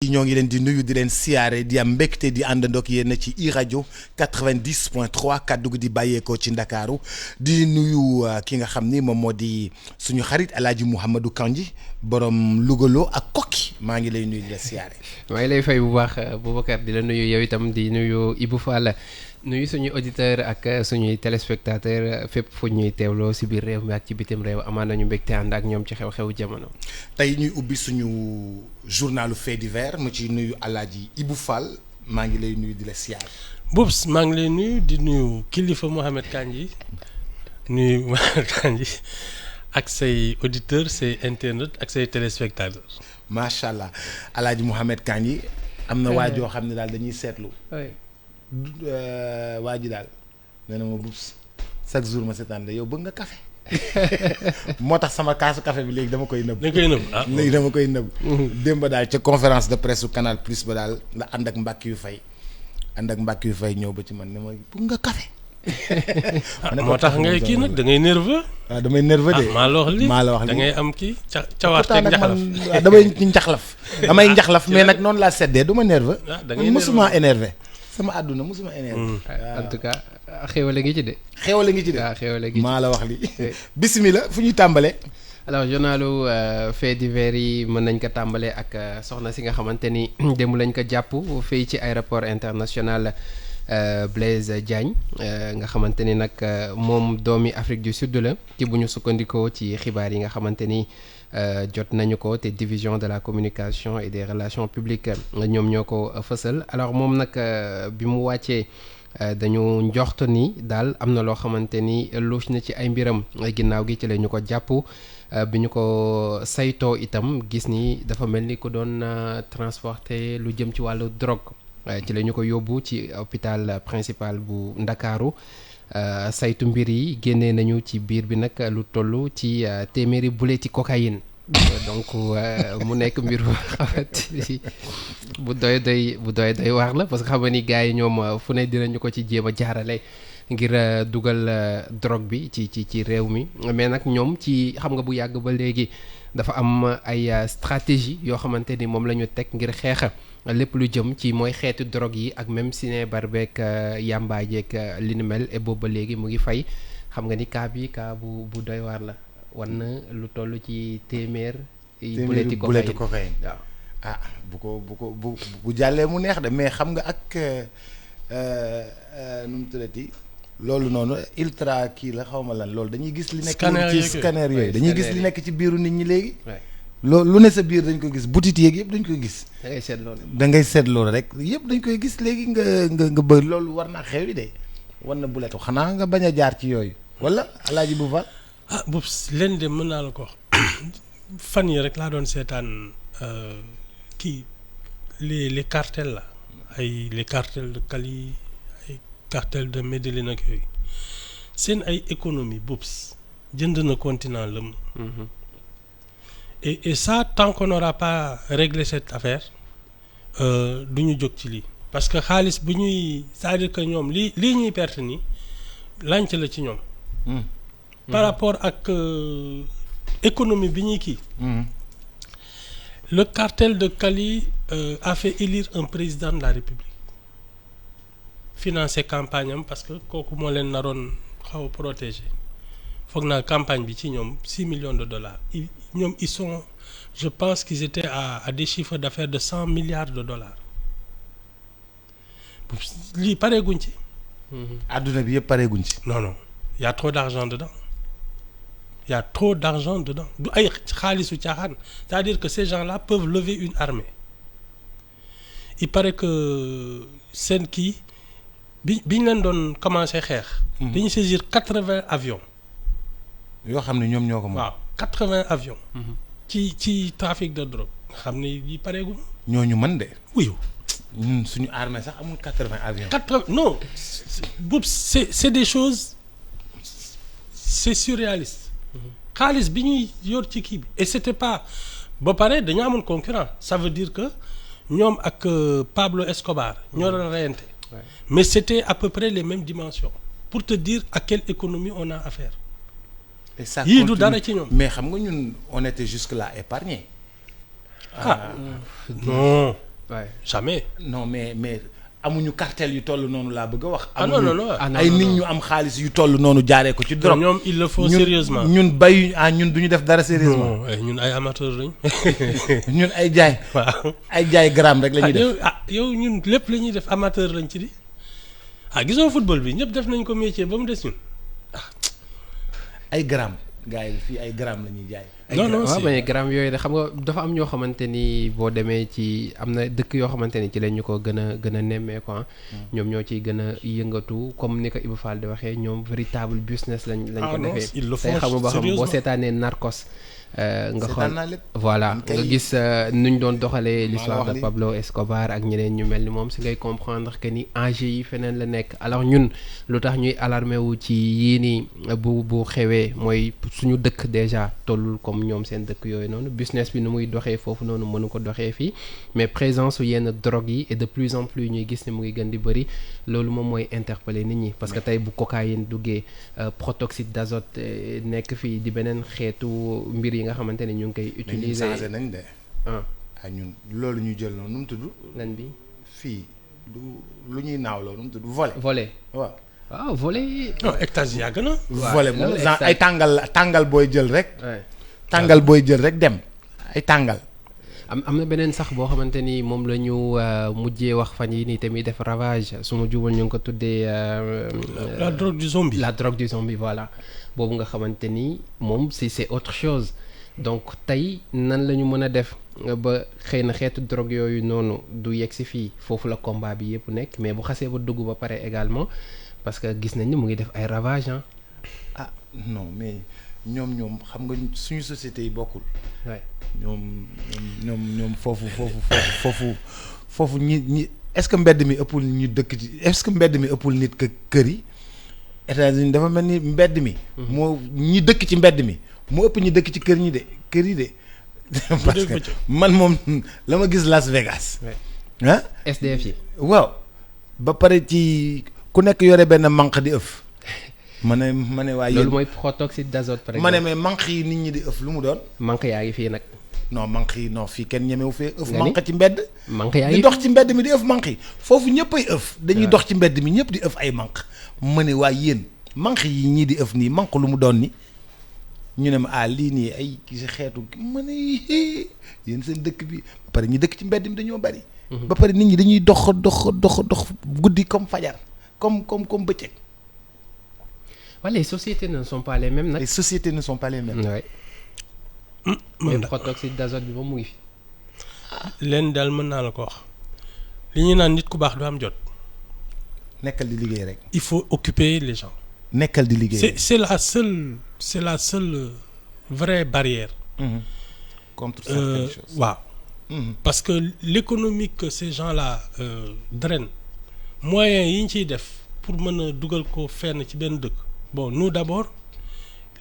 ñoo ngi leen di nuyu di leen siyaare di am mbégte di àndandoog yéen ci iRadio 90.3 kaddu gi di bàyyeekoo ci Ndakaaru di nuyu ki nga xam ni moom moo di suñu xarit El Hadj Mouhamadou Kandji borom Lougaloo ak Kokki maa ngi lay nuyu di la siyaare. maa ngi lay fay bu baax Boubacar di la nuyu yow itam di nuyu Ibou Fall nuyu suñuy auditeur ak suñuy téléspectateur fépp fu ñuy teewloo si biir réew mi ak ci bitim réew amaan nañu mbégte ànd ak ñoom ci xew-xewu jamono. tey ñuy ubbi suñu journalu fait divers mu ci nuyu El Hadj Ibou Fall maa ngi lay nuyu di la siyaare. Boubs maa ngi lay nuyu di nuyu kilifa Mohamed Kandji nuyu Mohamed Kandji ak say auditeurs say internautes ak say téléspectateurs. macha allah El Hadj Mouhamed Kandji am na waa joo xam ne daal dañuy seetlu. waa ji daal nee na ma Boubs chaque jour ma seetaan la yow bëgg nga café moo tax sama kaasu café bi léegi dama koy nëbb. léegi dama koy nëbb. démb daal ca conférence de presse su Canal Plus ba daal la ànd ak Mbacke yu fay ñëw ba ci man ne ma bëgg nga café. moo tax ngay kii nag da ngay nerveux. waaw damay nerveux de. maa la wax lii da ngay am kii cawaarteeg njaxlaf. damay njaxlaf. damay njaxlaf mais nag noonu laa seddee du ma nerveux. da ngay mosuma énervé. sama àdduna mosuma énervé. en tout cas xéwale ngi ci de. xéwale ngi ci de waaw xéwale ngi ci maa la wax li bismillah fu ñuy tàmbalee. alors journalu fait divers yi mën nañ ko tàmbalee ak soxna si nga xamante ni démb lañ ko jàpp fii ci aéroport international Blaise Diagne nga xamante ni nag moom doomi Afrique du Sud la ci bu ñu sukkandikoo ci xibaar yi nga xamante ni jot nañu ko te division de la communication et des relations publiques ñoom ñoo ko fësal alors moom nag bi mu wàccee dañu njoxt ni daal am na loo xamante ni luus na ci ay mbiram ginnaaw gi ci la ñu ko jàpp bi ñu ko saytoo itam gis ni dafa mel ni ku doon transporter lu jëm ci wàllu drogue ci la ñu ko yóbbu ci hôpital principal bu Ndakaaru saytu mbir yi génnee nañu ci biir bi nag lu toll ci téeméeri bulletin cocaïne donc mu nekk mbir bu xamante ni bu doy waar la parce que xam nga ni gars yi ñoom fu ne dinañu ko ci jéem a jaarale ngir dugal drogue bi ci réew mi mais nag ñoom ci xam nga bu yàgg ba léegi dafa am ay stratégie yoo xamante ni moom la ñu teg ngir xeexa lépp lu jëm ci mooy xeetu drogue yi ak même ciné barbeek yamba jeeg li ni mel et boobu ba léegi mu ngi fay xam nga ni cas bu doy waar la wan na lu toll ci téeméer bulletin cocaïne waaw ah bu jàllee mu neex de mais xam nga ak nu mu tuddati loolu noonu ultra kii la xaw ma lan loolu dañuy gis li nekk ci scanner yooyu dañuy gis li nekk ci biiru nit ñi léegi loolu lu ne sa biir dañ ko gis butit yeeg yëpp dañ koy gis da ngay seet loolu rek yëpp dañ koy gis léegi nga bëgg loolu war naa xew yi de war na buletu xanaa nga bañ a jaar ci yooyu wala alaaji bu fa Boubs leen de mën naa la ko wax fan yi rek laa doon seetaan kii les cartels la ay les cartels de Cali ay cartels de Medellín ak yooyu seen ay économie Boubs jënd na continent lëm et ça tant qu'on n'aura pas réglé cette affaire du ñu jóg ci lii parce que xaalis bu ñuy c'est-à-dire que ñoom lii ñuy perte nii lànc la ci ñoom par rapport ak économie bi ñuy kii le cartel de Cali a fait élire un président de la République financer campagne am parce que kooku moo leen naroon xaw a protéger foog naa campagne bi ci ñoom $6 millions ñoom ils sont je pense qu'ils étaient à des chiffres d'affaires de $100 milliards lii pareeguñ ci adduna bi yëpp pareeguñ ci non il y a trop d'argent dedans il y a trop d'argent dedans du ay xaalisu caaxaan c'est-à-dire que ces gens-là peuvent lever une armée il paraît que seen kii biñ leen doon commencer xeex dañu saisir 80 avions yoo xam ne ñoom ñoo ko moom waaw 80 avions ci trafic de drogue nga xam ne yi pareegul ñooñu mën de wuyu ñun suñu armée sax amul 80 avions non Boubs c'est des choses c'est surréaliste xaalis bi ñuy yor ci kii bi et c'était pas ba pare dañu amoon concurrent ça veut dire que ñoom ak Pablo Escobar ñoo doon reyante mais c'était à peu près les mêmes dimensions pour te dire à quelle économie on a affaire et ça yii du dara ci ñoom mais xam nga ñun on était jusque là épargnés non Ouais. jamais. non mais amuñu cartel yu toll noonu laa bëgg a wax. ah non non non ay nit ñu am xaalis yu toll noonu jaaree ko ci drogue. ñoom il le faut sérieusement. ñun bayu ñun duñu def dara sérieusement. non ñun ay amateurs lañ. ñun ay jaay. waaw ay jaay gramme rek la ñuy def. yow ñun lépp la ñuy def amateur lañ ci di. gisoo football bi ñëpp def nañ ko métier ba mu des ñun. ay gramme gars yi fii ay gramme la ñuy jaay. non non waaw mais gramme yooyu de xam nga dafa am ñoo xamante ni boo demee ci am na dëkk yoo xamante ni ci lañ ñu ko gën a nemmee quoi. ñoom ñoo ciy gën a yëngatu comme ni ko Ibou Fall di waxee ñoom véritable business lañ ko defee. il le faut tey xamu ba xam boo seetaanee Narcos. nga xool voilà nga gis nu ñu doon doxalee l'histoire de Pablo Escobar ak ñeneen ñu mel ni moom si ngay comprendre que ni enjeu yi feneen la nekk alors ñun lu tax ñuy alarmé wu ci yii nii bu xewee mooy suñu dëkk déjà tollul comme ñoom seen dëkk yooyu noonu business bi nu muy doxee foofu noonu mënu ko doxee fii mais présence su yenn drogue yi et de plus en plus ñuy gis ni mu ngi gën di bëri loolu moom mooy interpeller nit ñi parce que tey bu cocaïne duggee protoxyde d'azote nekk fii di beneen xeetu mbir yi nga xamante ne ñu ngi koy utiliser changé nañ de. ñun loolu ñu jël noonu nu mu tudd. lan bi fii lu ñuy naaw loolu nu mu tudd volet. waaw volet. non hectare yàgg na. volet moom ay tàngal booy jël rek. tàngal booy jël rek dem ay tàngal. am na beneen sax boo xamante ni moom la ñu mujjee wax fan yi nii tamit def ravage su ma jubal ñu ngi ko tuddee. la drogue du zombie. la drogue du zombie voilà boobu nga xamante ni moom c'est autre chose donc tey nan la ñu mën a def ba xëy na xeetu drogue yooyu noonu du yegg si fii foofu la combat bi yëpp nekk mais bu xasee ba dugg ba pare également parce que gis nañ ni mu ngi def ay ravage non mais ñoom xam nga suñu société yi bokkul. ñoom foofu ñi est-ce que mbedd mi ëppul ñu dëkk ci est-ce que mbedd mi ëppul nit kër yi États-Unis dafa mel ni mbedd mi. moo ñi dëkk ci mbedd mi moo ëpp ñi dëkk ci kër yi de. parce que man moom la ma gis Las Vegas. SDF yi. waaw ba pare ci ku nekk yore benn manque di ëf. ma ne waaye loolu mooy protoxyde d'azote par exemple. ma ne mais manque yi nit ñi di ëf lu mu doon. manque yaa ngi fii nag. non manque yi non fii kenn ñemewu fee ëf manque ci mbedd. manque yaa ngi di dox ci mbedd mi di ëf manque yi foofu ñëpp ay ëf. dañuy dox ci mbedd mi ñëpp di ëf ay manque. ma ne waaye yéen manque yi ñii di ëf nii manque lu mu doon ni ñu ne ma lii nii ay ki si xeetu ma ne yéen seen dëkk bi ba pare ñi dëkk ci mbedd mi dañoo bari. ba pare nit ñi dañuy dox guddi comme fajar comme bëccëg. les sociétés ne sont pas les mêmes nag. les sociétés ne sont pas les mêmes. oui. mais protoxyde d'azote bi moom mu ngi fi. leen daal mën naa la ko wax li ñuy naan nit ku baax du am jot. nekkal di liggéey rek. il faut occuper les gens. nekkal di liggéey. c'est la seule vraie barrière. contre certaines choses. waaw. parce que l'économie que ces gens-là drainent moyens yi ñu ciy def pour mën a dugal ko fenn ci benn dëkk. bon nous d'abord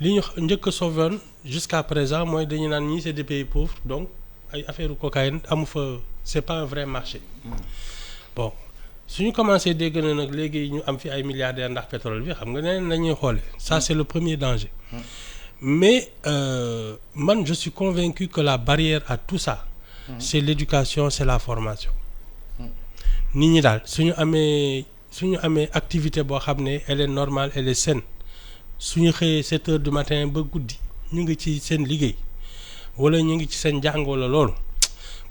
li ñu njëkk a sauver jusqu'à présent mooy dañu naan ñii c'est des pays pauvres donc ay affaire cocaïne amu fa c'est pas un vrai marché. bon suñu commencé dégg na nag léegi ñu am fi ay milliardaires ndax pétrole bi xam nga neneen la ñuy xoole ça c'est le premier danger. mais man je suis convaincu que la barrière à tout ça. c'est l'éducation c'est la formation. nit ñi daal suñu amee activité boo xam ne elle est normale elle est saine suñu xëyee 7 heures du matin ba guddi ñu ngi ci seen liggéey wala ñu ngi ci seen jàng wala loolu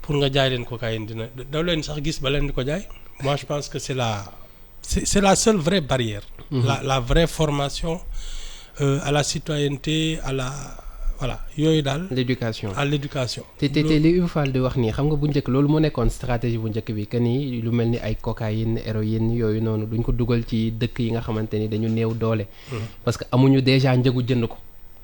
pour nga jaay leen cocaïne dina daw leen sax gis ba leen di ko jaay. moi je pense que c'est la seule vraie barrière. la vraie formation à la citoyenneté à la voilà yooyu daal. l'éducation à l'éducation. te li Ibou Fall di wax nii xam nga bu njëkk loolu moo nekkoon stratégie bu njëkk bi que ni lu mel ni ay cocaïne héroïne yooyu noonu duñ ko dugal ci dëkk yi nga xamante ni dañu néew doole. parce que amuñu déjà njëgu jënd ko.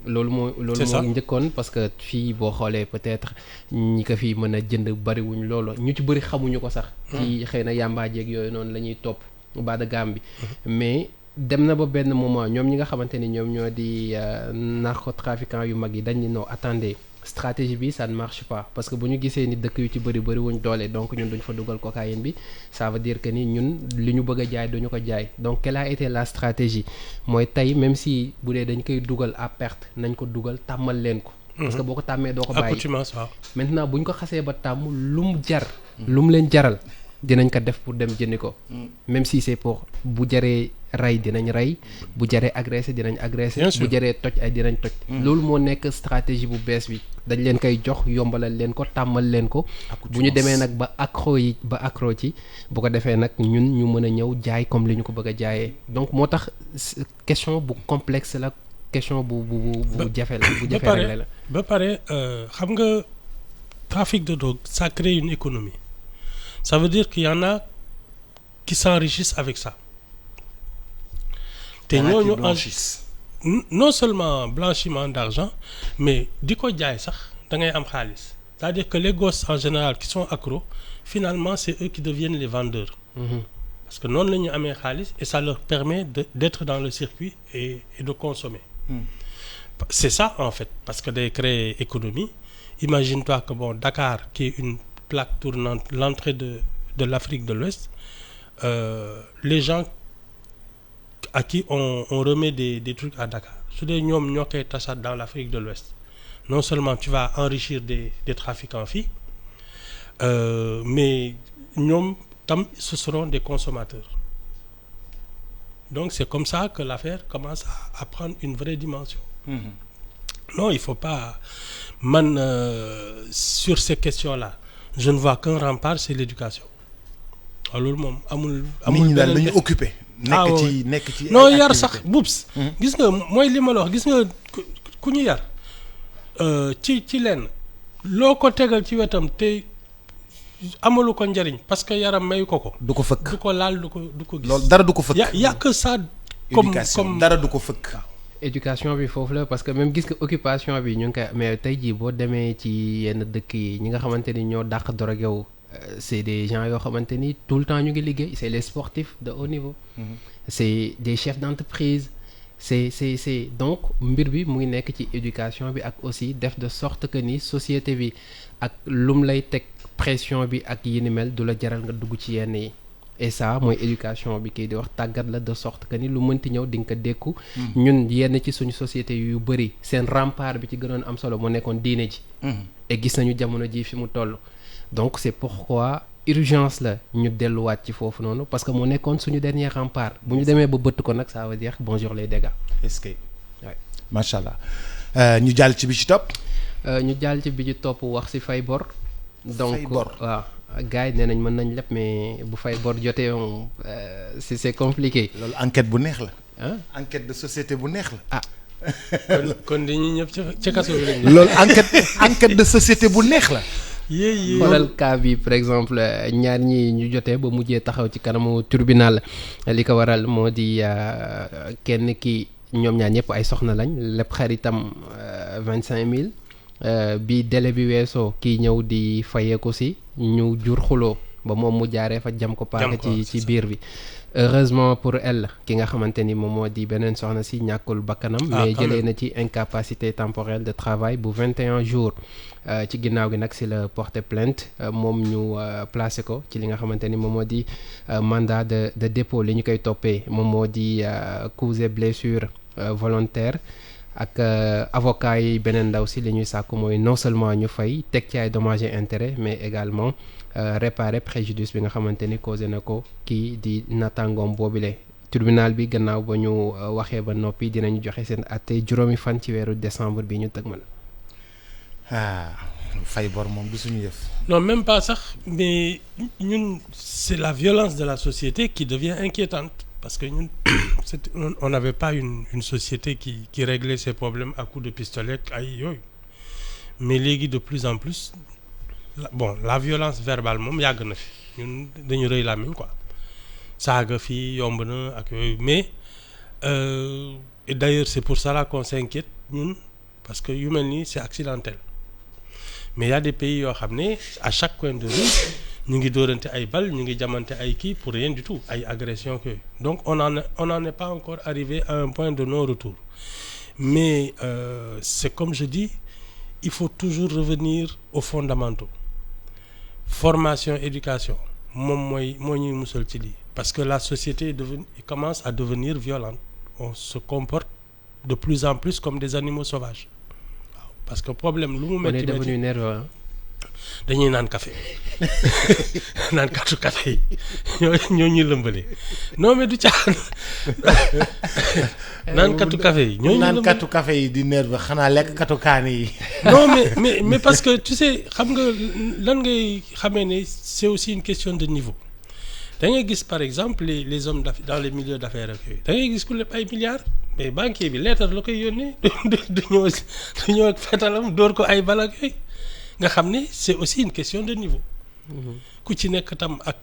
loolu moo njëkkoon parce que fii boo xoolee peut-être ñi ko fii mën a jënd bariwuñ loolu ñu ci bëri xamuñu ko sax. ci xëy na yàmbaajeeg yooyu noonu la ñuy topp bas de gamme bi mais. dem na ba benn moment ñoom ñi nga xamante ni ñoom ñoo di narcotrafiquants yu mag yi dañ ni non attendez stratégie bi ça ne marche pas parce que bu ñu gisee ni dëkk yu ci bëri wuñ doole donc ñun duñ fa dugal cocaïne bi ça veut dire que ni ñun li ñu bëgg a jaay duñu ko jaay donc quelle a été la stratégie mooy tey même si bu dee dañ koy dugal à perte nañ ko dugal tàmmal leen ko parce que boo ko tàmmee doo ko bàyyi accoutumance waaw. maintenant bu ñu ko xasee ba tàmm lu mu jar. lu mu leen jaral dinañ ko def pour dem jëndi ko. même si c'est pour bu jaree rey dinañ rey bu jaree agressé dinañ agressé. bu jaree toj ay dinañ toj. loolu moo nekk stratégie bu bees bi dañ leen koy jox yombalal leen ko tàmmal leen ko. bu ñu demee nag ba accro ci bu ko defee nag ñun ñu mën a ñëw jaay comme li ñu ko bëgg a jaayee donc moo tax question bu complexe la. question bu jafe la bu jafe rek la ba pare xam nga trafic de drogue ça crée une économie ça veut dire qu'il y en a qui s'enrichissent avec ça te ñooñu non seulement blanchiment d'argent mais di ko jaay sax da ngay am xaalis c'est-à-dire que les gosses en général qui sont accros finalement c'est eux qui deviennent les vendeurs. Parce que noonu la ñu amee xaalis et ça leur permet d'être dans le circuit et de consommer. C'est ça en fait parce que day créer économie. Imagine-toi que bon Dakar qui est une plaque tournante l'entrée de l'Afrique de l'Ouest les gens à qui on remet des trucs à Dakar su dee ñoom ñoo koy tasaat dans l'Afrique de l'Ouest non seulement tu vas enrichir des trafiquants fii mais ñoom tam ce seront des consommateurs. Donc c'est comme ça que l'affaire commence à prendre une vraie dimension. Non, il faut pas sur ces questions-là je ne vois qu'un rempart, c'est l'éducation. Alors moom amul nit ñi daal dañu occupé. nekk ci non yar sax bubs. gis nga mooy li ma la wax gis nga ku ñu yar ci lenn loo ko tegal ci wetam te amalu ko njariñ parce que yaram mayu ko. du ko fëkk du ko laal du ko gis. loolu dara du ko fëkk. y a que ça. comme dara du ko fëkk. éducation bi foofu la parce que même gis nga occupation bi ñu ngi koy mais tey jii boo demee ci yenn dëkk yi ñi nga xamante ni ñoo dàq drogue yow c'est des gens yoo xamante ni tout le temps ñu ngi liggéey c'est les sportifs de haut niveau. C'est des chefs d'entreprise. c'est donc mbir bi mu ngi nekk ci éducation bi ak aussi def de sorte que ni société bi ak lum lay teg pression bi ak yi ni mel du la jaral nga dugg ci yenn yi et ça mooy éducation bi kii di wax tàggat la de sorte que ni lu mënti ñëw di nga ko dékku ñun yenn ci suñu société yu bëri seen rempart bi ci gënoon am solo moo nekkoon diine ji et gis nañu jamono ji fi mu toll donc c'est pourquoi urgence la ñu delluwaat ci foofu noonu parce que moo nekkoon suñu dernier rempart bu ñu demee ba bëtt ko nag ça veut dire bonjour les dégâts. est-ce que macha allah ñu jàll ci bi ci topp. ñu jàll ci bi ci topp wax ci fay bor. donc waaw gars yi nee nañ mën nañ lépp mais bu fay bor jotee moom c'est compliqué. loolu enquête bu neex la. ah enquête de société bu neex la. ah. kon dañuy ñëpp ci kaso bi lañ. loolu enquête de société bu neex la. xoolal cas bi par exemple ñaar ñi ñu jotee ba mujjee taxaw ci kanamu tribunal li ko waral moo di kenn ki ñoom ñaar ñëpp ay soxna lañ lépp xaritam 25 000 bi délai bi weesoo kii ñëw di fayeeku si ñu jur xuloo ba moom mu jaaree fa jam ko paaka ci biir bi heureusement pour elle ki nga xamante ni moom moo di beneen soxna si ñàkkul bakkanam mais jëlee na ci incapacité temporelle de travail bu 21 jours ci ginnaaw gi nag si la porter plainte moom ñu placé ko ci li nga xamante ni moom moo di mandat de dépôt li ñu koy toppee moom moo di cause et blessure volontaire ak avocat yi beneen ndaw si li ñuy sàkku mooy non seulement ñu fay teg ci ay dommages et intérêts mais également réparer préjudice bi nga xamante ni causé na ko kii di nattaangoom boobile tribunal bi gannaaw ba ñu waxee ba noppi dinañu joxe seen àtte juróomi fan ci weeru décembre bi ñu tëgmal. fay bor moom du suñu yëf. non même pas sax mais ñun c'est la violence de la société qui devient inquiétante parce que ñun on n'avait pas une société qui réglait ses problèmes à coups de pistolet ay yooyu mais léegi de plus en plus la violence verbale moom yàgg na fi ñun dañu rëy làmmiñ quoi saaga fii yomb na ak yooyu mais et d'ailleurs c'est pour ça qu'on s'inquiète ñun parce que yu mel nii c'est accidentel mais il y a des pays yoo xam ne à chaque coin de rue ñu ngi dóorante ay bal ñu ngi jamante ay kii pour rien du tout ay agressions que donc on n'en est pas encore arrivé à un point de non-retour mais c'est comme je dis il faut toujours revenir aux fondamentaux formation éducation moom moo ñuy musal ci lii parce que la société commence à devenir violente on se comporte de plus en plus comme des animaux sauvages waaw parce que problème lu mu on est métti devenu nerveux hein. dañuy naan café naan katu café yi ñoo ñuy lëmbale non mais du caaxaan naan katu café yi ñoo ñuy naan lëmbale katu café yi di nerve xanaa lekk katu kaani yi. non mais parce que tu sais xam nga lan ngay xamee ne c'est aussi une question de niveau da ngay gis par exemple les hommes d'affaires dans les milieux d'affaires ak yooyu da ngay gis ku lépp ay milliards mais banquier bi lettre la koy yónnee du ñëw ak fetalam dóor ko ay balak yooyu nga xam ne c'est aussi une question de niveau ku ci nekk tam ak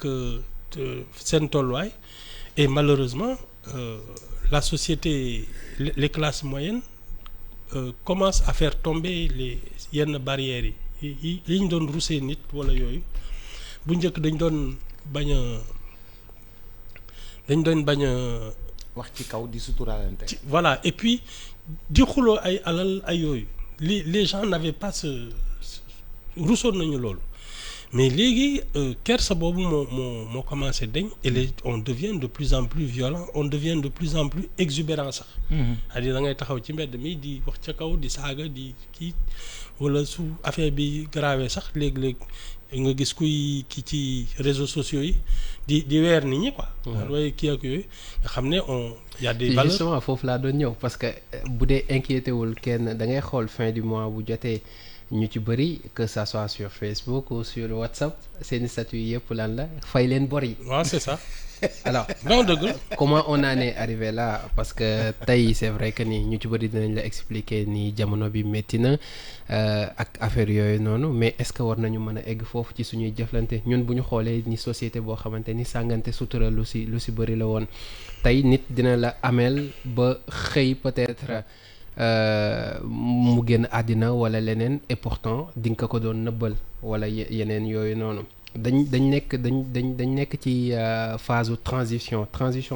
seen tolluwaay et malheureusement la société les classes moyennes commencent à faire tomber les yenn barrières yi ñu doon rusee nit wala yooyu bu njëkk dañ doon bañ a wax ci kaw di suturaalante. voilà et puis di xuloo ay alal ay yooyu les gens n'avaient pas rusoon nañu loolu mais léegi kersa boobu moo commencé dañ et on devient de plus en plus violent on devient de plus en plus exubérant sax c'est-à-dire da ngay taxaw ci mbedd mi di wax ca kaw di saaga di kii wala su affaire bi grave sax léeg-léeg nga gis kuy kii ci réseaux sociaux yi di weer nit ñi quoi waaye kii ak yooyu nga xam ne y a des valeurs justement foofu laa doon ñëw parce que bu dee inquiété wul kenn da ngay xool fin du mois bu jotee ñu ci bëri que ça soit sur Facebook ou sur WhatsApp seeni statut yëpp lan la fay leen bor yi. waaw c'est ça. alors non dëgg la. comment on en est arrivé là parce que tey c'est vrai que ni ñu ci bëri dinañ la expliquer ni jamono bi métti na ak affaire yooyu noonu mais est-ce que war nañu mën a egg foofu ci suñuy jëflante ñun bu ñu xoolee ni société boo xamante ni sàngante sutura lu si bëri la woon tey nit dina la ameel ba xëy peut-être. mu génn àddina wala leneen et pourtant di nga ko doon nëbbal wala yeneen yooyu noonu dañ nekk ci phase transition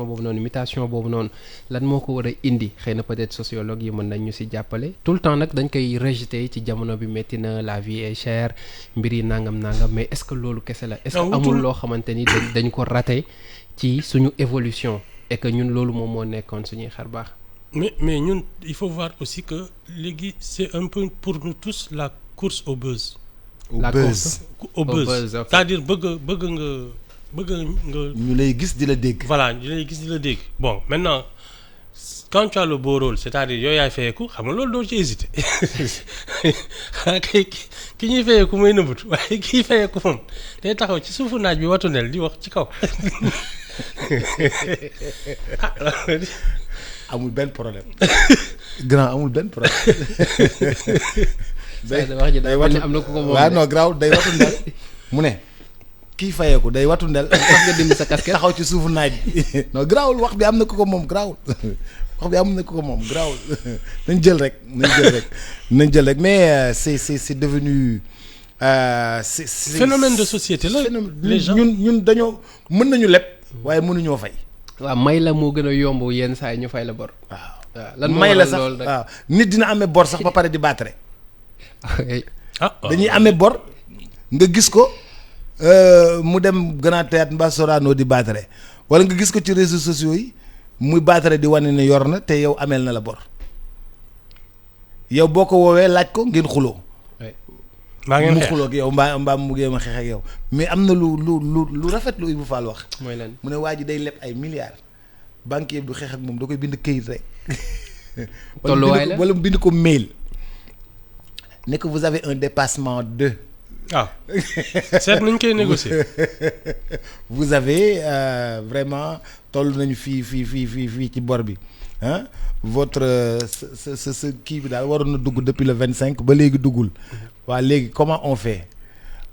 boobu noonu mutation boobu noonu lan moo ko war a indi xëy na peut-être sociologue yi mën nañ ñu ci jàppale tout le temps nag dañ koy rejeter ci jamono bi métti na la vie est chère mbir yi nangam mais est-ce que loolu kese la est-ce que amul loo xamante ni dañ ko raté ci suñu évolution et que ñun loolu moom moo nekkoon suñuy xar baax mais ñun il faut voir aussi que léegi c'est un peu pour nous tous la course au buzz. Course au buzz okay. C'est-à-dire bëgg nga. ñu lay gis di la dégg. voilà ñu lay gis di la dégg bon maintenant quand tu as le beau rôle c'est-à-dire yooyu yaay fayeeku xam nga loolu doo ci hésiter xanaa ki ñuy fayeeku mooy nëbbatu waaye kii fayeeku moom day taxaw ci suufu naaj bi watu nel di wax ci kaw. amul benn problème grand amul benn problème. day watu am na ku ko moom waaw non graw day watu ndel mu ne kii fayeeku day watu ndel wax nga dindi sa casquette taxaw ci suufu naaj bi non grawul wax bi am na ku ko moom grawul wax bi am na ku ko moom grawul nañ jël rek mais c'est devenu c'est phénomène de société la les gens ñun dañoo mën nañu leb waaye mënuñoo fay. waaw may la moo gën a yomb yenn saa yi ñu fay la bor. waaw lan may la sax waaw nit dina amee bor sax ba pare di baatare. dañuy amee bor nga gis ko mu dem Grand Théâtre mbaa Sorano di baatare wala nga gis ko ci réseaux sociaux yi muy baatare di wane ne yor na te yow ameel na la bor yow boo ko woowee laaj ko ngeen xuloo. maa ngi mu xuloo ak yow mbaa mu ngi ma xeex ak yow mais am na lu rafet lu Ibou Fall wax. mooy lan mu ne waa ji day leb ay milliards banquier bi du xeex ak moom da koy bind këyit rek. tolluwaay la wala mu bind ko mail. ne que vous avez un dépassement de. ah seet nañ koy négocier. vous avez vraiment toll nañu fii ci bor bi ah votre sa kii bi daal waroon na dugg depuis le 25 ba léegi duggul. waa léegi comment on fait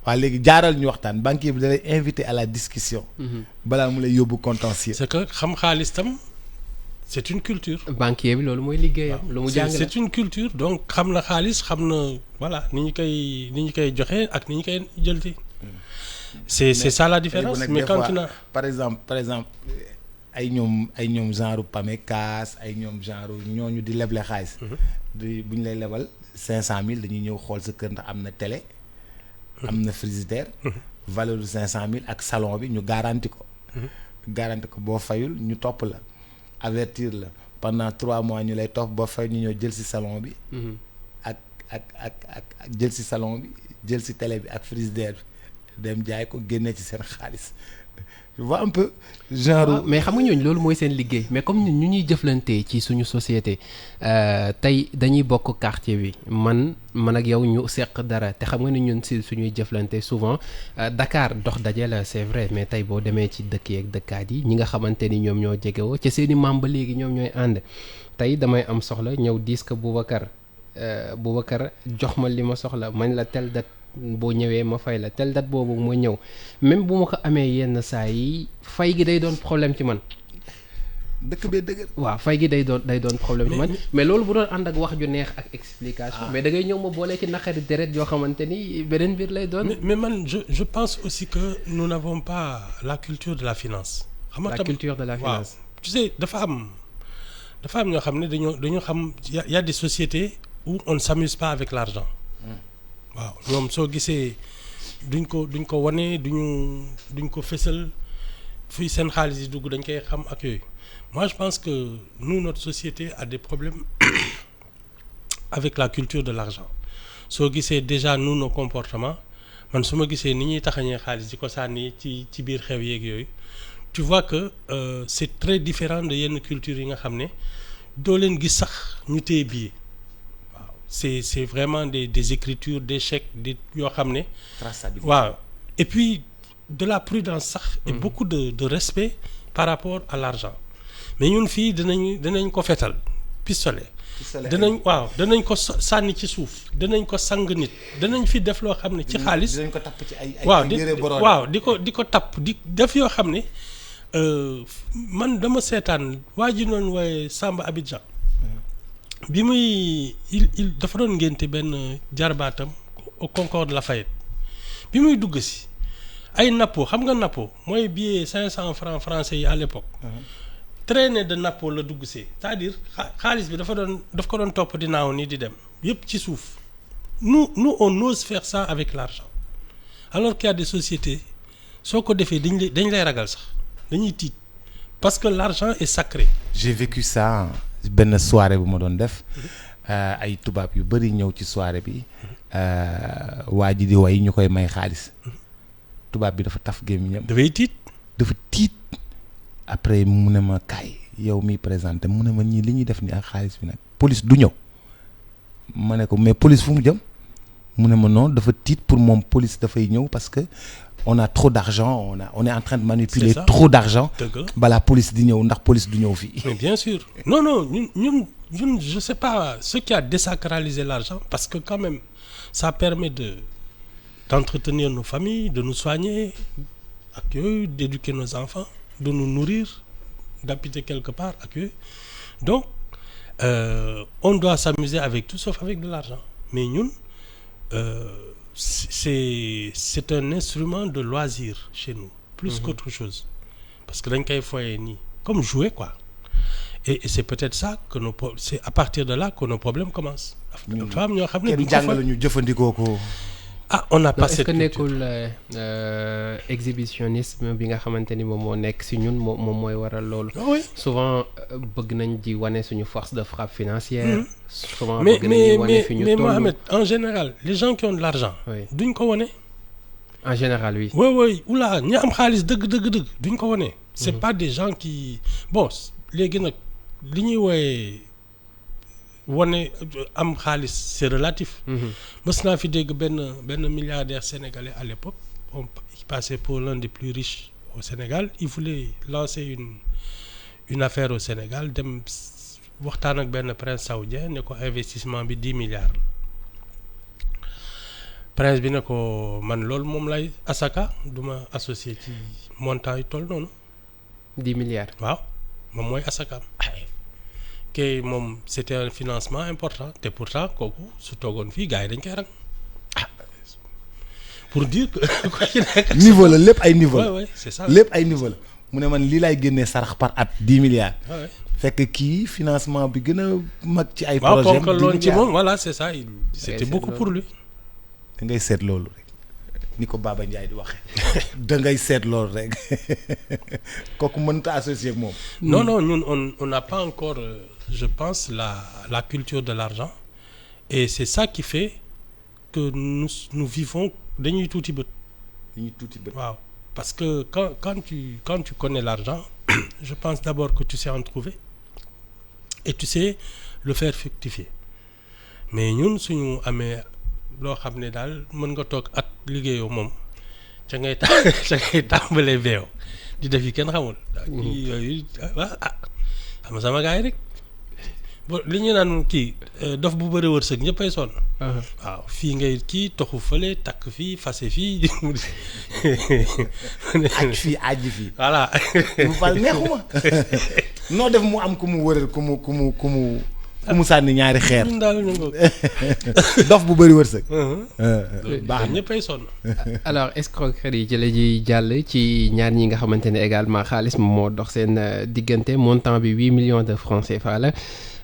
waa léegi jaaral ñu waxtaan banquier bi da lay invité à la discussion. balaa mu lay yóbbu contentieux. c'est que xam xaalis tam c'est une culture. banquier bi loolu mooy liggéeyam. lu mu jàng c'est une culture donc xam na xaalis xam na voilà ni ñu koy joxe ak ni ñu koy jëlti. c'est ça la différence. mais quand tu par exemple ay ñoom genre Pamecas ay ñoom genre ñooñu di leble xaalis. bu ñu lay lebal 500,000 dañuy ñëw xool sa kër ndax am na télé. am na frigidaire. valeur de 500,000 ak salon bi ñu garanti ko. garanti ko boo fayul ñu topp la avertir la pendant 3 mois ñu lay topp boo fay ñu ñëw jël ci salon bi. ak jël si salon bi jël si télé bi ak frigidaire bi dem jaay ko génne ci seen xaalis tu vois un peu genre. mais xam nga ñooñu loolu mooy seen liggéey mais comme ñu ñuy jëflantee ci suñu société tey dañuy bokk quartier bi man ak yow ñu seq dara te xam nga ni ñun si suñuy jëflante souvent Dakar dox daje la c'est vrai mais tey boo demee ci dëkk yeeg dëkkaat yi ñi nga xamante ni ñoom ñoo jegewoo ca seeni maam ba léegi ñoom ñooy ànd tey damay am soxla ñëw diis ko Boubacar jox ma li ma soxla mañ la tel date boo ñëwee ma fay la tel date boobu ma ñëw même bu ma ko amee yenn saa yi fay gi day doon problème ci man. dëkk bee dëgër. waaw fay gi day doon problème ci man mais loolu bu doon ànd ak wax ju neex ak explication. mais da ngay ñëw ma boole ci naqari deret yoo xamante ni beneen biir lay doon. mais man je pense aussi que nous n'avons pas la culture de la finance. xam nga la culture de la finance. waaw tu sais dafa am ñoo xam ne dañoo xam y a des sociétés où on ne s'amuse pas avec l'argent. waaw ñoom soo gisee duñ ko wane duñ ko fësal fii seen xaalis yi dugg dañ koy xam ak yooyu moi je pense que nous notre société a des problèmes avec la culture de l'argent soo gisee déjà nous nos comportements man su ma gisee ni ñuy taxañee xaalis di ko sànni ci biir xew yeeg yooyu tu vois que c'est très différent de yenn culture yi nga xam ne doo leen gis sax ñu téye billet. c'est vraiment des écritures des chèques des yoo xam ne. waaw et puis de la prudence sax. et beaucoup de respect par rapport à l'argent mais ñun fii dinañ ko fetal pistolet. danañ ko sànni ci suuf danañ ko sang nit danañ fi def loo xam ne ci xaalis. dinañ ko tapp ci ay waaw di ko tapp di def yoo xam ne man dama seetaan waa ji noonu waaye Samba Abidjan. bi muy il dafa doon ngénte benn jarbaatam au Concorde Lafayette bi muy dugg si ay nappo xam nga nappo mooy billet 500 francs français yi à l'époque traînée de nappo la dugg see c'est-à-dire xaalis bi daf ko doon topp di naaw nii di dem yépp ci suuf nous on ose faire ça avec l'argent alors qu'il y a des sociétés soo ko defee dañ lay ragal sax dañuy tiit parce que l'argent est sacré. J'ai vécu ça benn soirée bu ma doon def ay tubaab yu bari ñëw ci soirée bi waa ji di way ñu koy may xaalis tubaab bi dafa taf gémmiñam dafa tiit après mu ne ma kaay yow miy présenté mu ne ma ñii li ñuy def ni ak xaalis bi nag police du ñëw ma ne ko mais police fu mu jëm mu ne ma non dafa tiit pour moom police dafay ñëw parce que on a trop d'argent on est en train de manipuler trop d'argent balaa police di ñëw ndax police du ñëw fii. Mais bien sûr non ñun je sais pas ce qui a désacralisé l'argent parce que quand même ça permet d'entretenir nos familles de nous soigner ak yooyu d'éduquer nos enfants de nous nourrir d'habiter quelque part ak yooyu donc on doit s'amuser avec tout sauf avec de l'argent mais ñun c'est un instrument de loisir chez nous plus qu'autre chose parce que dañ koy foyee nii comme jouer quoi et c'est peut-être ça que c'est à partir de là que nos problèmes commencent. dafa am ñoo xam ne kenn jàngale ñu jëfandikoo ko. On n'a pas cette culture. est-ce que nekkul exhibitionnisme bi nga xamante ni moom moo nekk si ñun moom mooy waral loolu. Oui. Souvent bëgg nañ di wane suñu force de frappe financière. Souvent bëgg nañ wane fi ñu mais toll. Mohamed en général les gens qui ont de l'argent. Oui. duñ ko wane. En général oui. oui oula ñi am xaalis dëgg duñ ko wane. C'est pas des gens qui bon léegi nag li ñuy wooyee wane am xaalis c'est relatif. mës naa fi dégg benn milliardaire sénégalais à l'époque il passait pour l'un des plus riches au Sénégal il voulait lancer une affaire au Sénégal dem waxtaan ak benn prince saoudien ne ko investissement bi 10 milliards prince bi ne ko man loolu moom lay asaka duma associé ci montant yi toll noonu 10 milliards. waaw moom mooy asakaam kay moom c'était un financement important te pourtant kooku su toogoon fii gars yi dañ koy rang pour dire que ku ci nekk niveau la lépp ay niveau la ouais, c'est ça lépp ay niveau la mu ne man lii laay génnee sarax par at 10 milliards ouais. fekk kii financement bi gën a mag ci ay waaw projet kon loon ci moom voilà c'est ça c'était beaucoup pour lui da ngay seet loolu rek ni ko Baba Ndiaye di waxee da ngay seet loolu rek kooku mënta associé ak moom. non ñun on n'a pas encore je pense la culture de l'argent et c'est ça qui fait que nous vivons dañuy tuuti bët. waaw parce que quand tu connais l'argent je pense d'abord que tu sais en trouver et tu sais le faire fructifier mais ñun suñu amee loo xam ne daal mën nga toog at liggéeyoo moom ca ngay tàmbalee beew di def yi kenn xamul. yooyu xam nga sama gars yi rek li ñu naan kii dof bu bëri wërsëg ñëppay sonn. waaw fii ngay kii toxu fële takk fii fase fii. aj fii. voilà. bu fal neexuma. noo def mu am ku mu wëral ku mu sànni ñaari xeer. dof bu bëri wërsëg. baax na ñëppay sonn. alors escroquerie yi ci la ñuy jàll ci ñaar ñi nga xamante ne également xaalis moom moo dox seen diggante montant bi 8 millions de francs CFA la.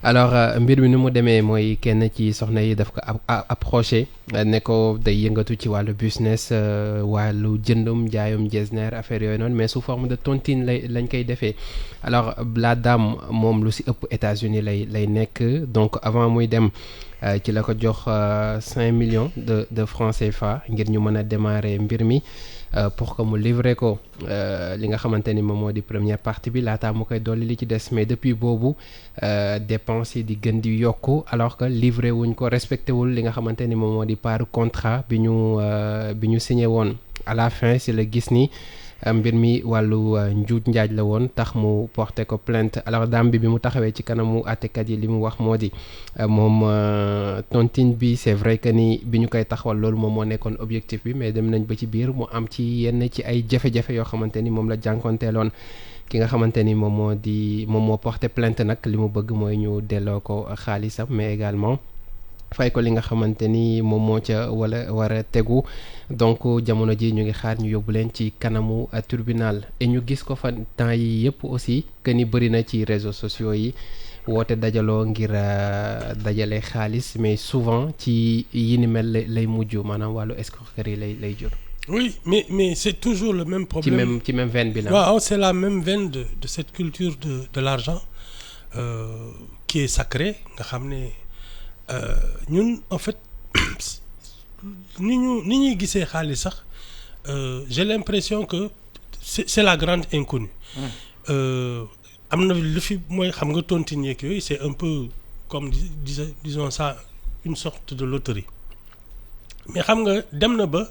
alors mbir mi ni mu demee mooy kenn ci soxna yi daf ko approché ne ko day yëngatu ci wàllu business wàllu jëndum jaayum jesner affaire yooyu noonu mais sous forme de tontine lañ koy defee alors la dame moom lu si ëpp États-Unis lay nekk donc avant muy dem ci la ko jox 5 millions de francs CFA ngir ñu mën a démarrer mbir mi pour que mu livrer ko li nga xamante ni moom moo di première partie bi laataa mu koy dolli li ci des mais depuis boobu dépenses yi di gën di yokku alors que livré wuñ ko respecté wul li nga xamante ni moom moo di par contrat bi ñu signé woon à la fin si la gis ni mbir mi wàllu njuuj njaaj la woon tax mu porté ko plainte alors dame bi mu taxawee ci kanamu àttekat yi li mu wax moo di moom tontine bi c'est vrai que ni bi ñu koy taxawal loolu moom moo nekkoon objectif bi mais dem nañ ba ci biir mu am ci yenn ci ay jafe-jafe yoo xamante ni moom la jànkonteeloon ki nga xamante ni moom moo porté plainte nag li mu bëgg mooy ñu delloo ko xaalisam mais également fay ko li nga xamante ni moom moo ca wala war a tegu donc jamono ji ñu ngi xaar ñu yóbbu leen ci kanamu tribunal et ñu gis ko fa temps yi yëpp aussi que ni bëri na ci réseaux sociaux yi woote dajaloo ngir dajale xaalis mais souvent ci yi ni mel lay mujj maanaam wàllu escroquerie lay jur. oui mais c'est toujours le même problème. ci même veine bi la. waaw c'est la même veine de cette culture de l'argent qui est sacrée nga xam ne. ñun en fait ni ñuy gisee xaalis sax j'ai l'impression que c'est la grande inconnue. am na lu fi mooy xam nga tontine yeeg yooyu c'est un peu comme disons ça une sorte de loterie mais xam nga dem na ba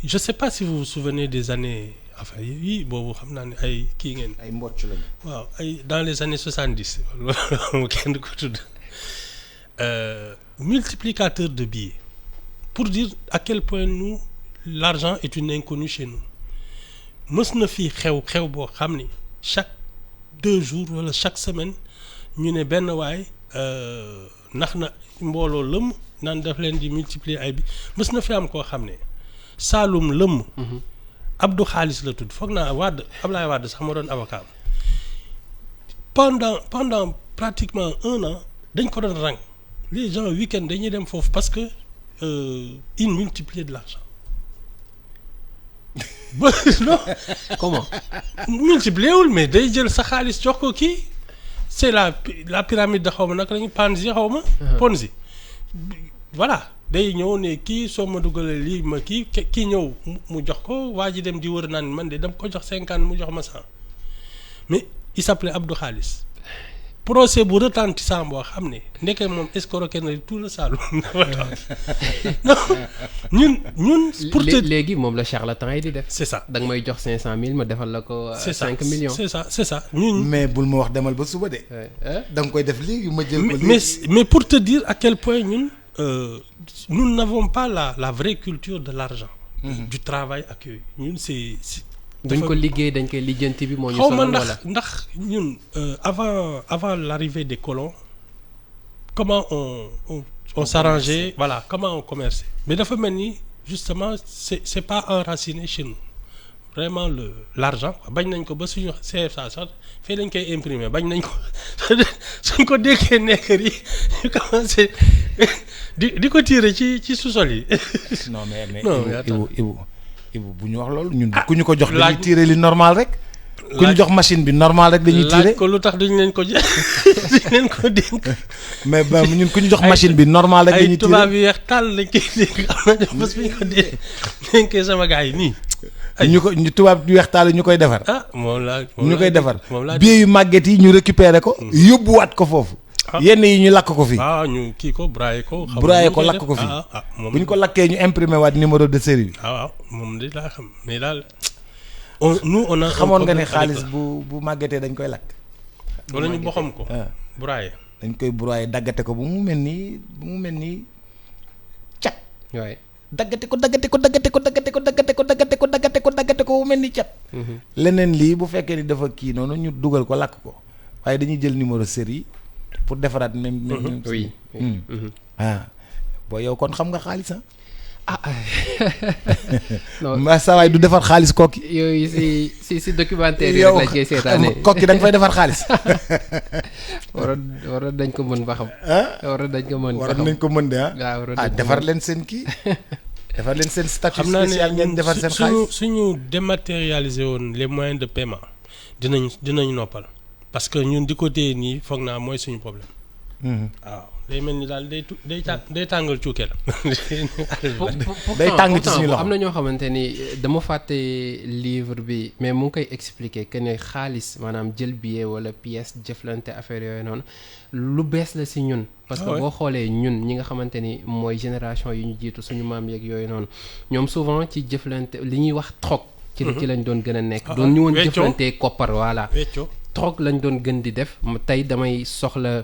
je sais pas si vous vous souvenez des années enfin yii boobu xam naa ne ay kii ngeen. ay mbocc lañu. waaw ay dans les années 70 loolu kenn du ko tudd. Multiplicateur de billets pour dire à quel point nous l'argent est une inconnue chez nous mës na fii xew boo xam ni chaque 2 jours wala chaque semaine ñu ne benn waay nax na mbooloo lëmm naan daf leen di multiplier ay bi mës na fi am koo xam ne Saalum lëmm Abdou Xaalis la tudd foog naa Ablaye Wade sax moo doon avocat pendant pratiquement 1 an dañ ko doon rang les gens week-end dañuy dem foofu parce que il multipliait de l'argent non comment multiplier wul mais day jël sa xaalis jox ko kii c'est la pyramide de xaw ma nag lañu Ponzi xaw ma Ponzi voilà day ñëw ne kii soo ma dugalee lii ma kii ñëw mu jox ko waa ji dem di wër naan man de dama ko jox 50 mu jox ma 100 mais il s'appelait Abdou Xaalis procès bu retentissant boo xam ne ndeke moom escroquer na tout le Saloum non ñun pour te léegi moom la charlatan yi di def. c'est ça da nga may jox 500000 ma defal la ko. 5 millions c'est ça ñun. mais bul ma wax demal ba suba de. da nga koy def léegi ma jël ko mais pour te dire à quel point ñun nous n'avons pas la vraie culture de l'argent. Du travail ak yooyu ñun c'est dañ ko liggéey dañ koy lijjanti bi moo ñu xaw ma sonal wala ndax ñun avant l'arrivée des colons comment on s'arrangeait voilà comment on commerçait mais dafa mel ni justement c'est pas enraciné chez nous vraiment l'argent bañ nañ ko ba suñu CFA sax fii dañ koy imprimer bañ nañ ko suñ ko déggee nekkar yi ñu commencé di ko tirer ci sous-sol yi. non mais non Ibu bu ñu wax loolu ñun ku ñu ko jox dañuy tirer li normal rek. ku ñu jox machine bi normal rek dañuy tirer laaj ko lu tax duñ leen ko duñ leen ko dénk. mais ba ñun ku ñu jox machine bi normal rek dañuy ay tubaab yu weex tàll lañ koy dénk am na bés bu ñu ko dénkee sama gars yi nii. ñu tubaab yu weex taal ñu koy defar. moom laa ñu koy defar billet yu màgget yi ñu récupérer ko. yóbbuwaat ko foofu. yenn yi ñu lakk ko fi. ñu kii ko brailler ko. brailler ko lakk ko fi. bu ñu ko lakkee ñu imprimer waat numéro de série bi. waaw moom de laa xam mais daal. on a xamoon nga ne xaalis bu màggetee dañ koy lakk. wala ñu boxam ko. brailler. dañ koy brailler daggate ko bu mu mel nii cat. waay daggate ko bu mel ni cat. leneen lii bu fekkee ni dafa kii noonu ñu dugal ko lakk ko waaye dañuy jël numéro série pour defaraat même. oui. boo yow kon xam nga xaalis non ma saa waay du defar xaalis kokki. yooyu si documentaire yi rek lañ koy seetaanee. kokki da nga fay defar xaalis. waroon dañ ko mën ba xam. waroon dañ ko mën ba xam waroon nañ ko mën de waaw defar leen seen kii. defar leen seen statut xam naa spécial ngeen defar seen xaalis. suñu dématérialiser woon les moyens de paiement dinañ noppal parce que ñun di ko téye nii foog naa mooy suñu problème. waaw day mel ni daal day tàngal cuukeel. day tàng ci suñu loxo am na ñoo xamante ni dama fàtte livre bi mais mu ngi koy expliquer que ne xaalis maanaam jël billet wala pièce jëflante affaire yooyu noonu lu bees la si ñun. parce que boo xoolee ñun ñi nga xamante ni mooy génération yi ñu jiitu suñu maam yeeg yooyu noonu ñoom souvent ci jëflante li ñuy wax troc. ci lañ doon gën a nekk. doon ñu woon jëflante koppar voilà. troc lañ doon gën di def tey damay soxla.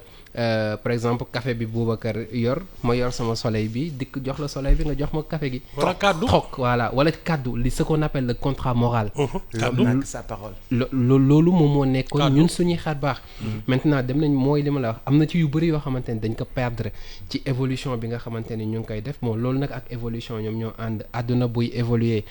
par exemple café bi Boubacar yor ma yor sama soleil bi dikk jox la soleil bi nga jox ma café gi. wala kaddu troc voilà wala kaddu li ce qu'on appelle le contrat moral. kaddu sa parole. loolu moom moo nekkoon ñun suñuy xar baax. maintenant dem nañ mooy li ma la wax am na ci yu bëri yoo xamante ni dañ ko perdre ci évolution bi nga xamante ni ñu ngi koy def bon loolu nag ak évolution ñoom ñoo ànd àdduna buy évoluer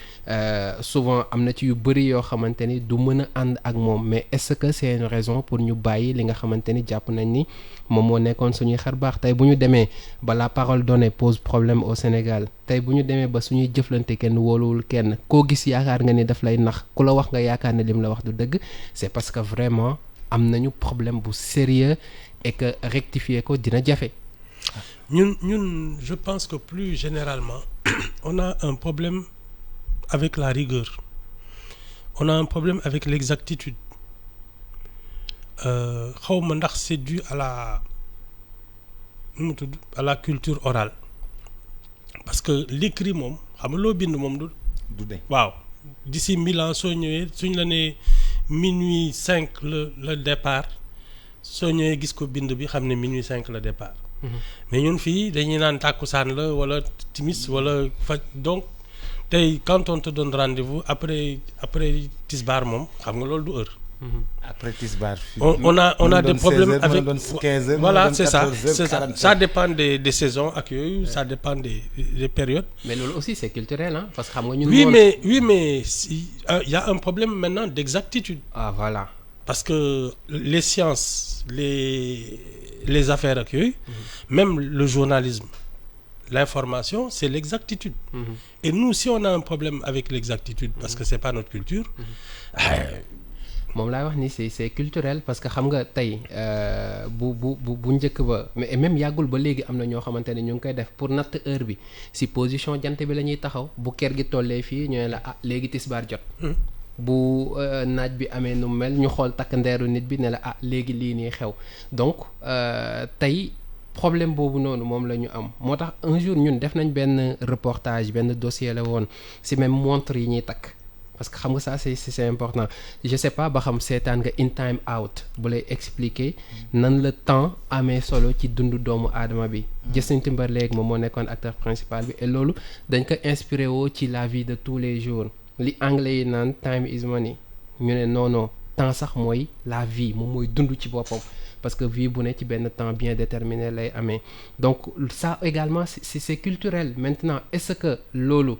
souvent am na ci yu bëri yoo xamante ni du mën a ànd ak moom mais est-ce que c'est une raison pour ñu bàyyi li nga xamante ni jàpp nañ ni. moom moo nekkoon suñuy xar baax tey bu ñu demee ba la parole donnée pose problème au Sénégal tey bu ñu demee ba suñuy jëflante kenn wóoluwul kenn koo gis yaakaar nga ni daf lay nax ku la wax nga yaakaar ne lim la wax du dëgg c'est parce que vraiment am nañu problème bu sérieux et que rectifier ko dina jafe. ñun je pense que plus généralement on a un problème avec la rigueur on a un problème avec l'exactitude. xaw ma ndax c'est dû à la culture orale parce que l'écrit moom xam nga loo bind moom du de waaw d'ici 1000 ans soo ñëwee suñ la nee minuit 5 le départ soo ñëwee gis ko bind bi xam ne minuit 5 le départ. mais ñun fii dañuy naan tàkkusaan la wala timis wala donc tey quand on te donne rendez-vous après tisbaar moom xam nga loolu du heure. après tisbaar on a des problèmes avec 15 heures, voilà c'est ça 45. ça dépend des saisons ak yooyu ça dépend des périodes. mais loolu aussi c'est culturel hein parce que xam nga ñun. oui mais si y a un problème maintenant d'exactitude. Voilà. parce que les sciences les affaires ak yooyu. même le journalisme l'information c'est l'exactitude. Et nous si on a un problème avec l'exactitude parce que c'est pas notre culture. moom laay wax ni c'est culturel parce que xam nga tey bu njëkk ba mais même yàggul ba léegi am na ñoo xamante ne ñu ngi koy def pour natt heure bi si position jant bi la ñuy taxaw bu ker gi tollee fii ñu ne la léegi tisbaar jot. bu naaj bi amee nu mel ñu xool takk ndeeru nit bi ne la léegi lii nii xew donc tey problème boobu noonu moom la ñu am moo tax un jour ñun def nañ benn reportage benn dossier la woon si même montre yi ñuy takk. parce que xam nga ça c'est important je sais pas ba xam seetaan nga in time out bu lay expliquer nan la temps amee solo ci dundu doomu aadama bi. Justin Timberlake moom moo nekkoon acteur principal bi et loolu dañ ko inspiré woo ci la vie de tous les jours li anglais yi naan time is money ñu ne non temps sax mooy la vie moom mooy dund ci boppam parce que vie bu ne ci benn temps bien déterminé lay amee donc ça également c'est culturel maintenant est-ce que loolu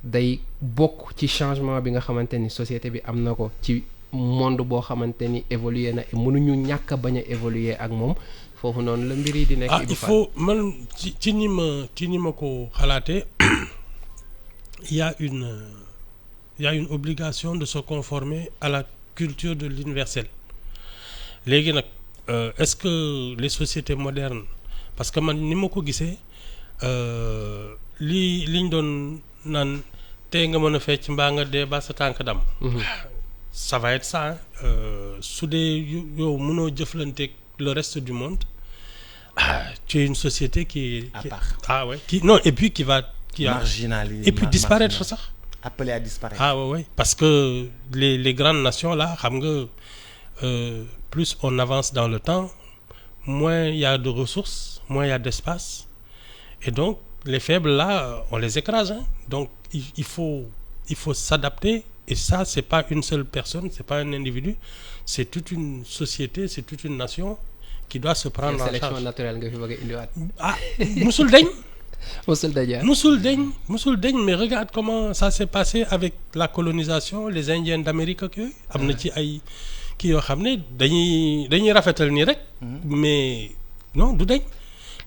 day bokk ci changement bi nga xamante ni société bi am na ko ci monde boo xamante ni évoluer na mënuñu ñàkk a bañ a évoluer ak moom foofu noonu la mbir yi di nekk. il faut man ci ni ma ko xalaatee il y a une obligation de se conformer à la culture de l'universel léegi nag est-ce que les sociétés modernes parce que man ni ma ko gisee liñ doon naan tey nga mën a fecc mbaa nga dee ba sa tànk dam ça va être ça su dee yow mënoo jëflanteeg le reste du monde tu es une société qui à part non et puis qui marginalisé et puis disparaître sax appelé à disparaître ouais parce que les grandes nations là xam nga plus on avance dans le temps moins il y a de ressources moins il y a d'espace et donc les faibles là on les écrase hein. Donc il faut s'adapter et ça c'est pas une seule personne c'est pas un individu c'est toute une société c'est toute une nation qui doit se prendre en charge. Sélection naturelle nga fi bëgg a indiwaat. musul deñ mais regarde comment ça s'est passé avec la colonisation les Indiens d'Amérique ak yooyu am na ci ay kii yoo xam ne dañuy rafetal nii rek mais non du deñ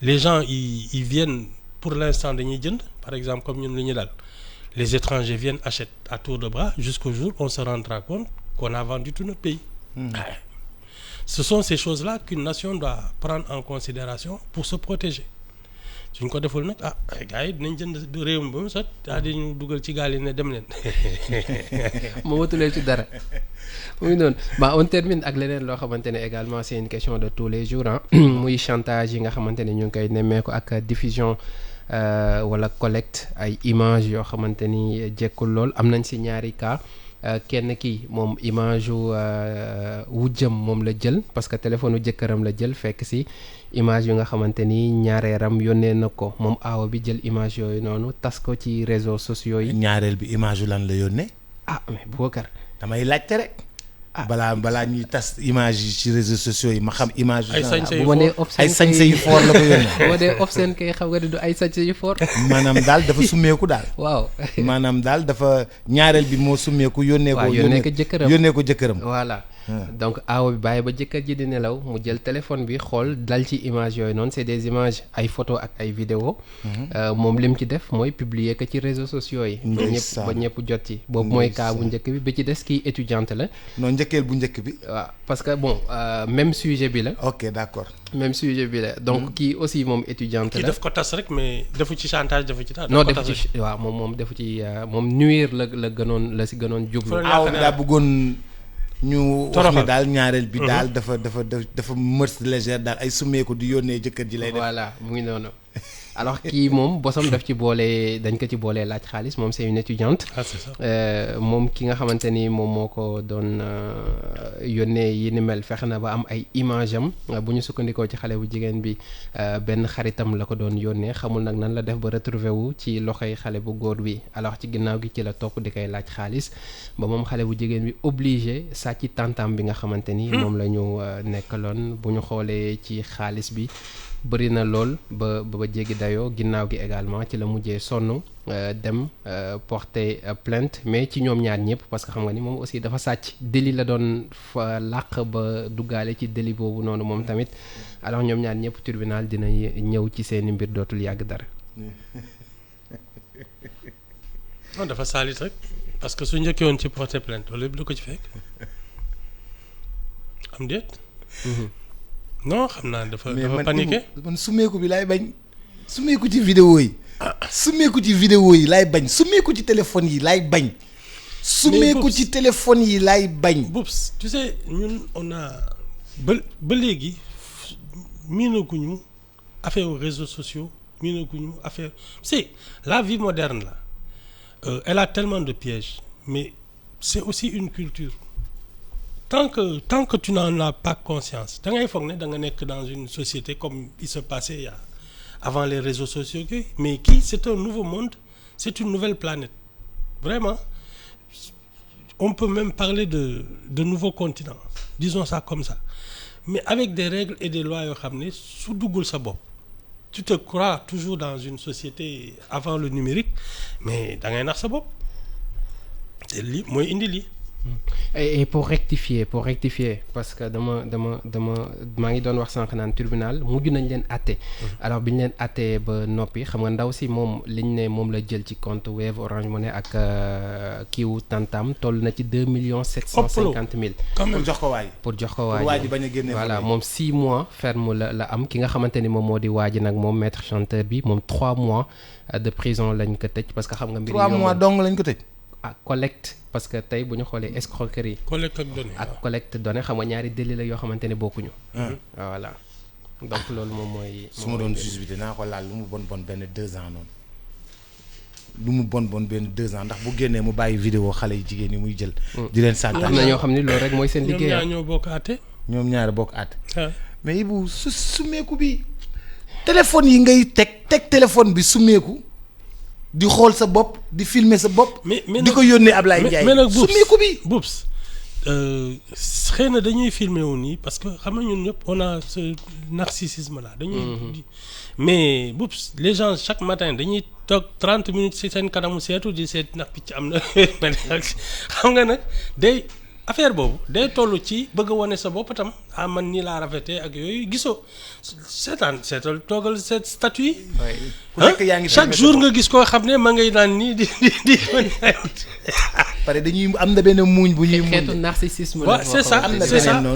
les gens ils viennent pour l'instant dañuy jënd par exemple comme ñun li ñu dal les étrangers viennent achètent à tour de bras jusqu'au jour où on se rendra compte qu'on a vendu tout notre pays. Ce sont ces choses-là qu'une nation doit prendre en considération pour se protéger suñ ko deful nag gars yi dinañ jënd réew mi ba mu sot dañu dugal ci gaal yi ne dem leen. moo watulee ci dara mu ngi noonu on termine ak leneen loo xamante ne également c'est une question de tous les jours muy chantage yi nga xamante ne ñu ngi koy nemmeeku ak diffusion wala collecte ay images yoo xamante ni jekkul lool am nañ ci ñaari cas. Kenn ki moom image wujjam moom la jël parce que téléphone jëkkëram la jël fekk ci image yu nga xamante ni ñaareeram yónnee na ko moom aawa bi jël image yooyu noonu tas ko ci réseaux sociaux yi. ñaareel bi image yu lan la yónnee. Mais Boubacar damay laajte rek. balaa ñuy tas image yi ci réseaux sociaux yi ma xam image. ay sañse yu fort la ko yónnee. bu ma dee obscène kay xam nga du ay sañse yu fort. maanaam daal dafa summeeku daal. waaw maanaam daal dafa ñaareel bi moo summeeku yónnee ko jëkkëram. voilà donc aawa bi bàyyi ba jëkkër ji di nelaw mu jël téléphone bi xool dal ci image yooyu noonu c'est des images ay photos ak ay vidéos. moom lim ci def mooy publier ko ci réseaux sociaux yi. ba ñëpp jot ci. boobu mooy cas bu njëkk bi ci des kii étudiante la. non njëkkeel bu njëkk bi. waaw parce que même sujet bi la. ok d'accord. même sujet bi la donc kii aussi moom étudiante la. kii def ko tas rek mais defu ci chantage defu ci dara. non defu ci waaw moom defu ci moom nuire la si gënoon jublu. daa bëggoon. ñu wax ne daal ñaareel bi daal dafa mœurs légère daal ay summeeku di yónnee jëkkër ji lay def. voilà mu ngi noonu alors kii moom bosam dañ ko ci boolee laaj xaalis moom c'est une étudiante. C'est ça. moom ki nga xamante ni moom moo ko doon yónnee yi ni mel fexe na ba am ay image am bu ñu sukkandikoo ci xale bu jigéen bi benn xaritam la ko doon yónnee xamul nag nan la def ba retrouver wu ci loxoy xale bu góor bi alors ci ginnaaw gi ci la topp di koy laaj xaalis ba moom xale bu jigéen bi obligé sàcc tantam bi nga xamante ni moom la ñu nekkaloon bu ñu xoolee ci xaalis bi bëri na lool ba jéggi dayoo ginnaaw gi également ci la mujjee sonn dem porter plainte mais ci ñoom ñaar ñëpp parce que xam nga ni moom aussi dafa sàcc délit la doon fa làq ba duggaale ci délit boobu noonu moom tamit alors ñoom ñaar ñëpp tribunal dina ñëw ci seeni mbir dootul yàgg dara. non dafa saalit rek parce que su njëkkee woon ci porter plainte loolu yëpp du ko ci fekk am déet. non xam naa dafa paniqué. man summeeku bi laay bañ. summeeku ci vidéo yi. summeeku ci vidéo yi laay bañ summeeku ci téléphone yi laay bañ. summeeku ci téléphone yi laay bañ. Boubs tu sais ñun on a ba léegi miinaguñu affaire aux réseaux sociaux miinaguñu affaire c'est la vie moderne là elle a tellement de pièges mais c'est aussi une culture. Tant que tu n'en as pas conscience da ngay foog ne da nga nekk dans une société comme il se passait avant les réseaux sociaux mais c'est un nouveau monde c'est une nouvelle planète vraiment on peut même parler de nouveaux continents disons ça comme ça mais avec des règles et des lois yoo xam ne su duggul sa bopp tu te crois toujours dans une société avant le numérique mais da ngay nax sa bopp te lii mooy indi lii. Et pour rectifier parce que dama maa ngi doon wax sànq naan tribunal mujj nañ leen àtte. alors bi ñu leen àttee ba noppi xam nga ndaw si moom liñ ne moom la jël ci compte Wave Orange Money ak kiiwu Tantam toll na ci 2,750,000. pour jox ko waay. pour waa ji bañ a génne. voilà moom 6 mois ferme la am ki nga xamante ni moom moo di waa ji nag moom maître chanteur bi moom 3 mois de prison lañ ko tëj parce que xam nga. mbir 3 mois dong lañ ko tëj. collecte parce que tey bu ñu xoolee escroquerie collecte données xam nga ñaari délit la yoo xamante ne bokkuñu. voilà donc loolu moom mooy. su ma doon juge bi dinaa ko laal lu mu bon benn 2 ans noonu lu mu bon benn 2 ans ndax bu génnee mu bàyyi vidéo xale yu jigéen yi muy jël. di leen sant am na ñoo xam ni loolu rek mooy seen liggéey. ñoom ñaar bokk àtte. mais Ibou sumeeku bi téléphone yi ngay teg téléphone bi sumeeku. di xool sa bopp di filmer sa bopp. di ko yónnee Ablaye Ndiaye. mais nag sumeeku bi Boubs xëy na dañuy filmer wu nii parce que xam nga ñun ñëpp on a ce narcissisme là. dañuy mais Boubs les gens chaque matin dañuy toog 30 minutes ci seen kanamu seetu di seet ndax picc am na xam nga nag day affaire boobu day toll ci bëgg a wane sa bopp tam man nii laa rafetee ak yooyu gisoo seetal toogal seet statut yi. ku nekk yaa ngi chaque jour nga gis koo xam ne ma ngay naan nii di pare dañuy am na benn muuñ bu ñuy. xeetu narcissisme la. c'est ça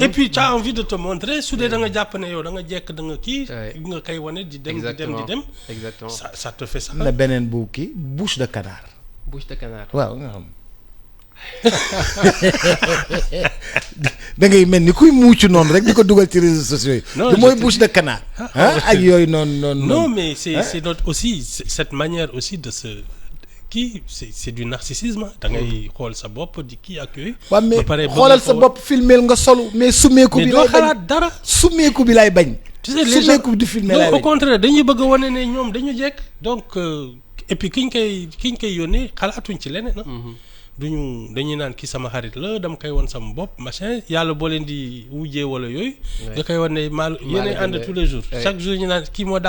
et puis tu as envie de te montrer su dee da nga jàpp ne yow da nga jekk da nga kii. nga koy wane di dem di dem. exactement ça te fait ça. am na beneen bu kii bouche de canard. waaw nga xam. da ngay mel ni kuy muucu noonu rek di ko dugal ci réseaux sociaux yi. non mooy bouche de canard. ak yooyu noonu. non mais c'est notre aussi cette manière aussi de se kii c'est du narcissisme da ngay xool sa bopp di kii ak yooyu. waaw mais xoolal sa bopp filmeel nga solu mais sumeeku bi. doo xalaat dara sumeeku bi laay bañ. tu sais sumeeku di filmer laay bañ. au contraire dañuy bëgg a wane ne ñoom dañu jekk donc et puis kiñ koy yónnee xalaatuñ ci leneen. dañuy naan kii sama xarit la dama koy won sama bopp machin yàlla boo leen di wujjee wala yooyu. nga koy wan ne yéenay ànd tous les jours. chaque jour ñu naan kii moo